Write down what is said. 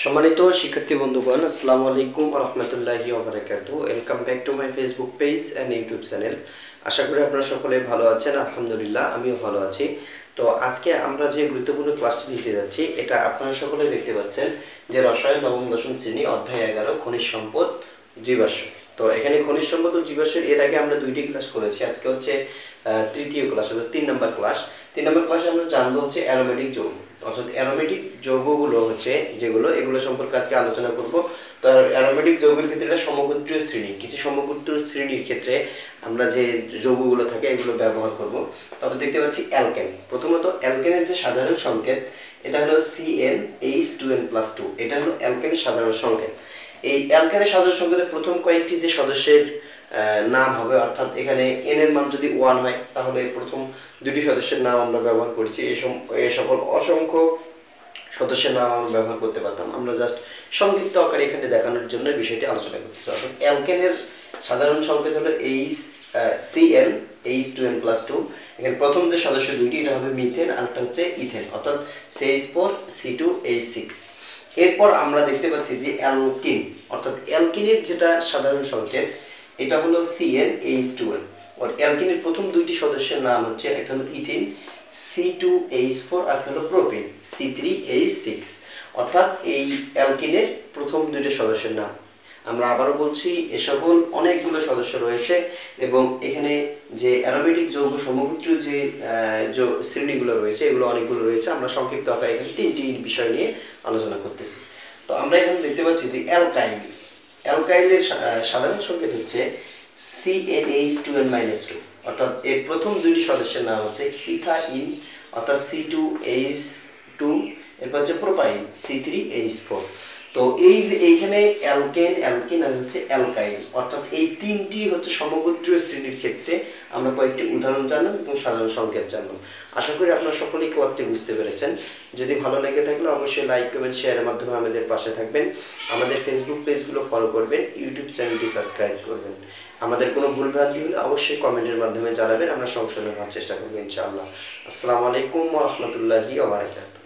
সম্মানিত শিক্ষার্থী বন্ধুগণ, আসসালামু আলাইকুম ওয়া রাহমাতুল্লাহি ওয়া বারাকাতুহু। Welcome back to my Facebook page and YouTube channel. আশা করি আপনারা সকলে ভালো আছেন। আলহামদুলিল্লাহ, আমিও ভালো আছি। তো আজকে আমরা যে গুরুত্বপূর্ণ ক্লাসটি নিতে যাচ্ছি, এটা আপনারা সকলে দেখতে পাচ্ছেন যে রসায়ন নবম দশম শ্রেণী অধ্যায় 11 খনিজ সম্পদ জীবাশ্ম। তো এখানে খনিজ সম্পদ ও জীবাশ্মের এর আগে আমরা দুইটি ক্লাস করেছি। আজকে হচ্ছে তৃতীয় ক্লাস, অর্থাৎ 3 নম্বর ক্লাস। 3 নম্বর ক্লাসে আমরা জানবো হচ্ছে অ্যারোমেটিক যৌগ, অর্থাৎ অ্যারোমেটিক যৌগগুলো হচ্ছে যেগুলো, এগুলো সম্পর্কে আজকে আলোচনা করব। তো অ্যারোমেটিক যৌগের ক্ষেত্রে এটা সমগোত্রীয় শ্রেণী, কিছু সমগোত্রীয় শ্রেণীর ক্ষেত্রে আমরা যে যৌগগুলো থাকে এগুলো ব্যবহার করব। তবে দেখতে পাচ্ছি অ্যালকেন। প্রথমত অ্যালকেনের যে সাধারণ সংকেত, এটা হলো CnH2n+2, এটা হলো অ্যালকেনের সাধারণ সংকেত। এই অ্যালকেনের সাধারণ সংকেতের প্রথম কয়েকটি যে সদস্যের নাম হবে, অর্থাৎ এখানে n এর মান যদি 1 হয় তাহলে প্রথম দুটি সদস্যের নাম আমরা ব্যবহার করছি। এই সকল অসংখ্য সদস্যের নাম আমরা ব্যবহার করতে পারতাম। আমরা জাস্ট সংক্ষিপ্ত আকারে এখানে দেখানোর জন্য বিষয়টি আলোচনা করতেছি। অর্থাৎ অ্যালকেনের সাধারণ সংকেত হলো CnH2n+2। এখানে প্রথম যে সদস্য দুইটি, এটা হবে মিথেন আর একটা হচ্ছে ইথেন, অর্থাৎ CH4C2H6। এরপর আমরা দেখতে পাচ্ছি যে অ্যালকিন, অর্থাৎ অ্যালকিনের যেটা সাধারণ সংকেত, এটা হলো CnH2n। আর অ্যালকিনের প্রথম দুইটি সদস্যের নাম হচ্ছে, একটা হলো ইথিন C2H4 আর একটা হলো প্রোপিন C3H6। অর্থাৎ এই অ্যালকিনের প্রথম দুইটি সদস্যের নাম। আমরা আবারও বলছি, এ সকল অনেকগুলো সদস্য রয়েছে এবং এখানে যে অ্যারোমেটিক যৌগ সমগোত্রীয় যে শ্রেণীগুলো রয়েছে, এগুলো অনেকগুলো রয়েছে। আমরা সংক্ষিপ্ত আকারে এখানে তিনটি বিষয় নিয়ে আলোচনা করতেছি। তো আমরা এখানে দেখতে পাচ্ছি যে অ্যালকাইলের সাধারণ সংকেত হচ্ছে CnH2n-2, অর্থাৎ এর প্রথম দুইটি সদস্যের নাম হচ্ছে ইথাইন অর্থাৎ C2H2, এরপর হচ্ছে প্রোপাইন C3H4। তো এই যে এইখানে অ্যালকেন আর হচ্ছে অ্যালকাইল, অর্থাৎ এই তিনটি হচ্ছে সমগোত্রীয় শ্রেণীর ক্ষেত্রে আমরা কয়েকটি উদাহরণ জানলাম এবং সাধারণ সংকেত জানলাম। আশা করি আপনারা সকলেই ক্লাসটি বুঝতে পেরেছেন। যদি ভালো লেগে থাকলে অবশ্যই লাইক, কমেন্ট, শেয়ারের মাধ্যমে আমাদের পাশে থাকবেন। আমাদের ফেসবুক পেজগুলো ফলো করবেন, ইউটিউব চ্যানেলটি সাবস্ক্রাইব করবেন। আমাদের কোনো ভুলভ্রান্তি হলে অবশ্যই কমেন্টের মাধ্যমে জানাবেন, আমরা সংশোধন করার চেষ্টা করব ইনশাআল্লাহ। আসসালামু আলাইকুম ওয়া রাহমাতুল্লাহি ওয়া বারাকাতুহু।